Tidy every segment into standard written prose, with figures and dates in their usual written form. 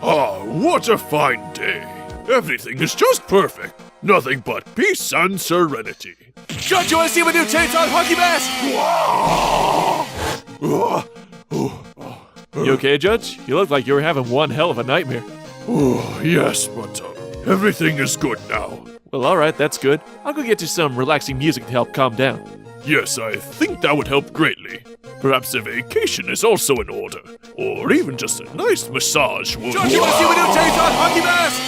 Ah, what a fine day. Everything is just perfect. Nothing but peace and serenity. Judge, you want to see my new chainsaw hockey mask? You okay, Judge? You look like you were having one hell of a nightmare. Oh, yes, but everything is good now. Well, alright, that's good. I'll go get you some relaxing music to help calm down. Yes, I think that would help greatly. Perhaps a vacation is also in order. Or even just a nice massage would... Judge, you want to see my new chainsaw hockey mask?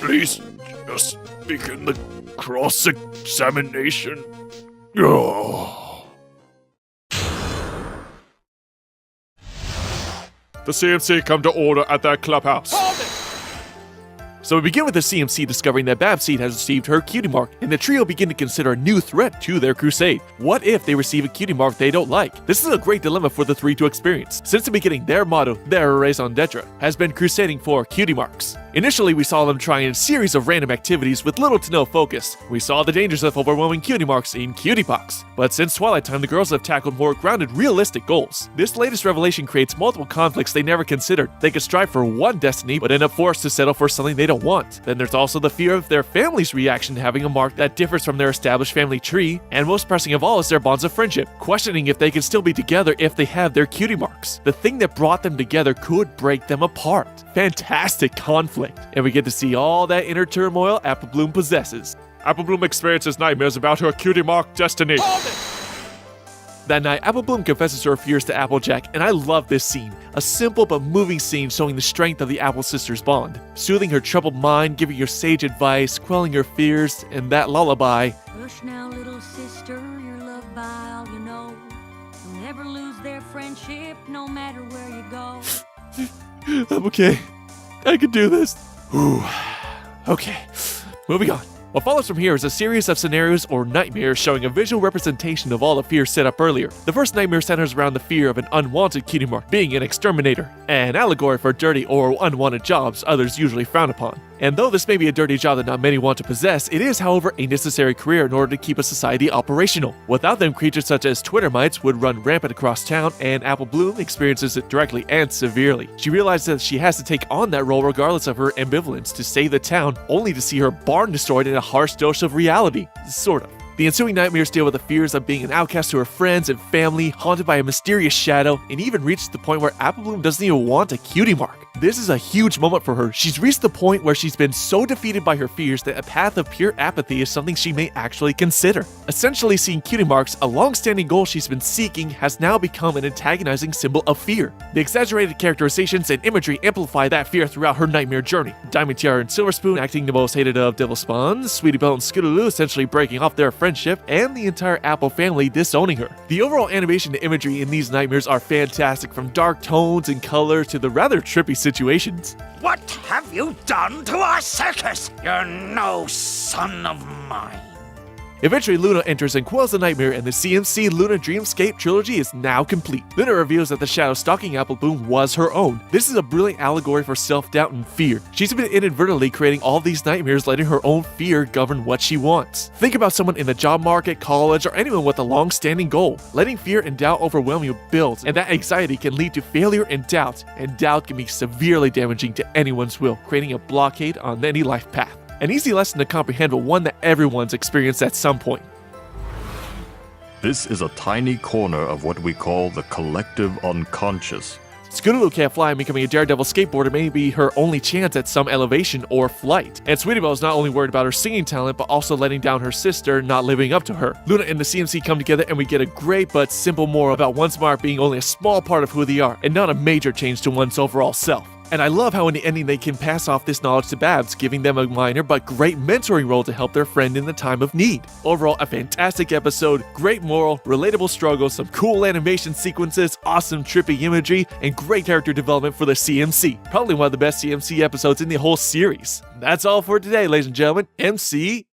Please, just begin the cross-examination. Oh. The CMC come to order at that clubhouse. Hold it! So we begin with the CMC discovering that Babseed has received her cutie mark, and the trio begin to consider a new threat to their crusade. What if they receive a cutie mark they don't like? This is a great dilemma for the three to experience. Since the beginning, their motto, their raison d'etre, has been crusading for cutie marks. Initially, we saw them trying a series of random activities with little to no focus. We saw the dangers of overwhelming cutie marks in cutie pox. But since Twilight Time, the girls have tackled more grounded, realistic goals. This latest revelation creates multiple conflicts they never considered. They could strive for one destiny, but end up forced to settle for something they don't want. Then there's also the fear of their family's reaction to having a mark that differs from their established family tree, and most pressing of all is their bonds of friendship, questioning if they can still be together if they have their cutie marks. The thing that brought them together could break them apart. Fantastic conflict. And we get to see all that inner turmoil Applebloom possesses. Applebloom experiences nightmares about her cutie mark destiny. That night, Applebloom confesses her fears to Applejack, and I love this scene. A simple but moving scene showing the strength of the Apple sisters' bond. Soothing her troubled mind, giving her sage advice, quelling her fears, and that lullaby. Hush now, little sister, you're loved by all you know. You'll never lose their friendship, no matter where you go. I'm okay. I can do this. Ooh. Okay, moving on. What follows from here is a series of scenarios or nightmares showing a visual representation of all the fears set up earlier. The first nightmare centers around the fear of an unwanted cutie mark being an exterminator, an allegory for dirty or unwanted jobs others usually frown upon. And though this may be a dirty job that not many want to possess, it is, however, a necessary career in order to keep a society operational. Without them, creatures such as Twittermites would run rampant across town, and Applebloom experiences it directly and severely. She realizes that she has to take on that role regardless of her ambivalence to save the town, only to see her barn destroyed in a harsh dose of reality. Sort of. The ensuing nightmares deal with the fears of being an outcast to her friends and family, haunted by a mysterious shadow, and even reached the point where Applebloom doesn't even want a cutie mark. This is a huge moment for her. She's reached the point where she's been so defeated by her fears that a path of pure apathy is something she may actually consider. Essentially, seeing cutie marks, a long-standing goal she's been seeking, has now become an antagonizing symbol of fear. The exaggerated characterizations and imagery amplify that fear throughout her nightmare journey. Diamond Tiara and Silver Spoon acting the most hated of Devil Spawns, Sweetie Belle and Scootaloo essentially breaking off their friendship, and the entire Apple family disowning her. The overall animation and imagery in these nightmares are fantastic, from dark tones and color to the rather trippy situations. What have you done to our circus? You're no son of mine. Eventually, Luna enters and quells the nightmare, and the CMC Luna Dreamscape trilogy is now complete. Luna reveals that the shadow stalking Applebloom was her own. This is a brilliant allegory for self-doubt and fear. She's been inadvertently creating all these nightmares, letting her own fear govern what she wants. Think about someone in the job market, college, or anyone with a long-standing goal. Letting fear and doubt overwhelm you builds, and that anxiety can lead to failure and doubt can be severely damaging to anyone's will, creating a blockade on any life path. An easy lesson to comprehend, but one that everyone's experienced at some point. This is a tiny corner of what we call the collective unconscious. Scootaloo can't fly, and becoming a daredevil skateboarder may be her only chance at some elevation or flight. And Sweetie Belle is not only worried about her singing talent, but also letting down her sister, not living up to her. Luna and the CMC come together, and we get a great but simple moral about one's mark being only a small part of who they are, and not a major change to one's overall self. And I love how in the ending they can pass off this knowledge to Babs, giving them a minor but great mentoring role to help their friend in the time of need. Overall, a fantastic episode, great moral, relatable struggles, some cool animation sequences, awesome trippy imagery, and great character development for the CMC. Probably one of the best CMC episodes in the whole series. That's all for today, ladies and gentlemen. MC